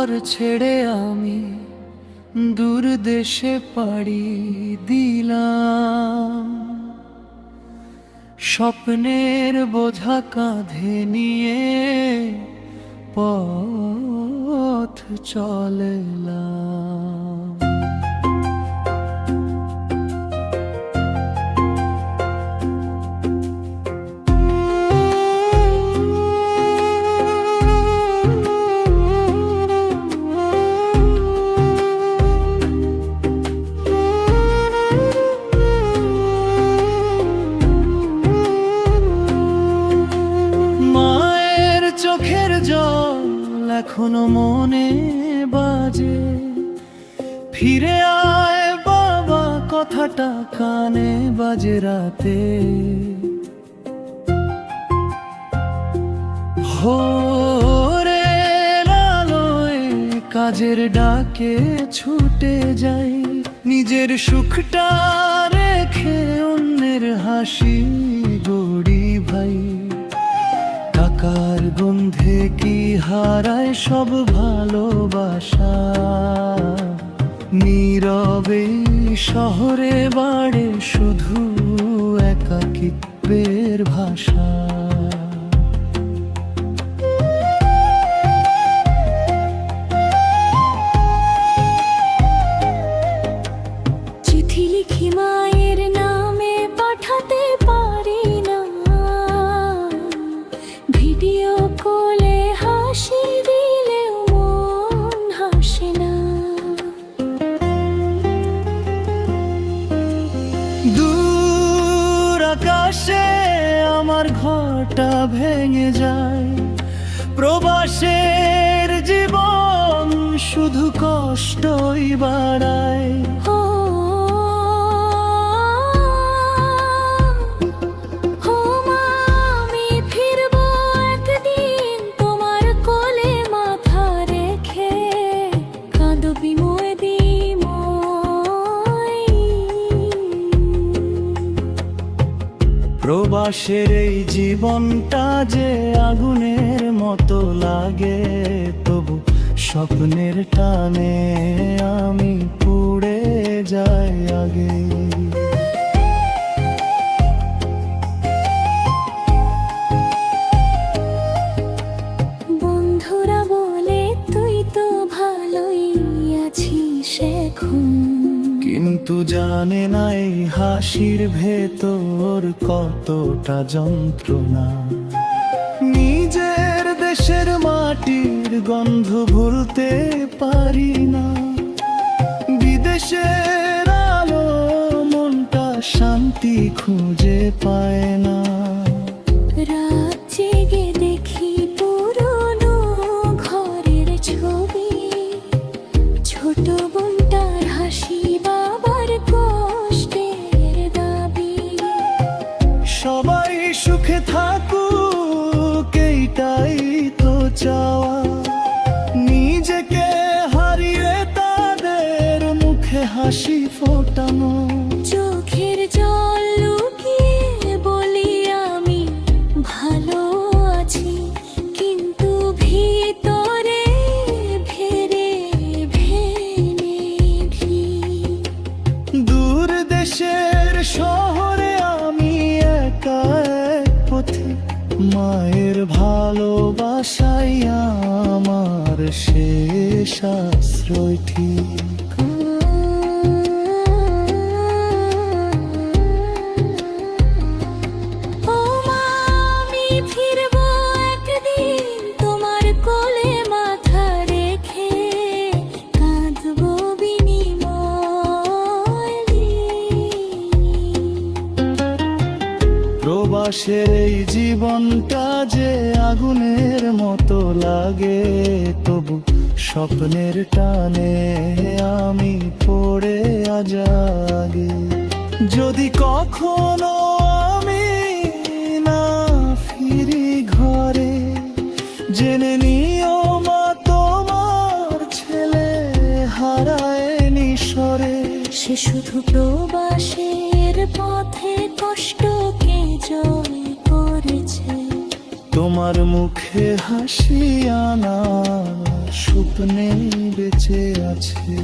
ঘর ছেড়ে আমি দূর দেশে পাড়ি দিলাম, স্বপ্নের বোঝা কাঁধে নিয়ে পথ চললাম। চোখের জল এখনো মনে বাজে, ফিরে আয় বাবা কথাটা কানে বাজে রাতে। ভোরের আলোয় কাজের ডাকে ছুটে যাই, নিজের সুখটা রেখে অন্যের হাসি গড়ি ভাই। টাকার গন্ধে কি হারায় সব ভালোবাসা, নীরবে শহরে বাড়ে শুধু একাকিত্বের ভাষা। চিঠি লিখি মায়ের নামে পাঠাতে পারি না, ভিডিও কলে হাসি দিলেও মন হাসে না। দূর আকাশে আমার ঘরটা ভেঙে যায়, প্রবাসের জীবন শুধু কষ্টই বাড়ায়। প্রবাসের এই জীবনটা যে আগুনের মতো লাগে, তবু স্বপ্নের টানে আমি পুড়ে যাই আগে। বন্ধুরা বলে তুই তো ভালোই আছিস এখন, কিন্তু জানে না এই হাসির ভেতর কতটা যন্ত্রণা। নিজের দেশের মাটির গন্ধ ভুলতে পারি না, বিদেশের আলো মনটা শান্তি খুঁজে পায় না। রাত জেগে দেখি পুরনো ঘরের ছবি, ছোট বোনটার হাসি, বাবার কষ্টের দাবি। সবাই সুখে থাকুক এইটাই তো চাওয়া, নিজেকে হারিয়ে তাদের মুখে হাসি ফোটানো। চোখের জল লুকিয়ে বলি আমি ভালো আছি, কিন্তু ভিতরে ভেরে ভেঙে। দূর দেশের শহরে আমি একা এক পথে, মায়ের ভালোবাসাই আমার শেষ আশ্রয় ঠিক। প্রবাসের এই জীবনটা যে আগুনের মতো লাগে, তবু স্বপ্নের টানে আমি পড়ে আজাগে। যদি কখনো আমি না ফিরি ঘরে, জেনে নিও মা তোমার ছেলে হারায়নি সরে। সে শুধু প্রবাসের পথে কষ্টকে জয় করেছে, তোমার মুখে হাসি আনার স্বপ্নে বেঁচে আছে।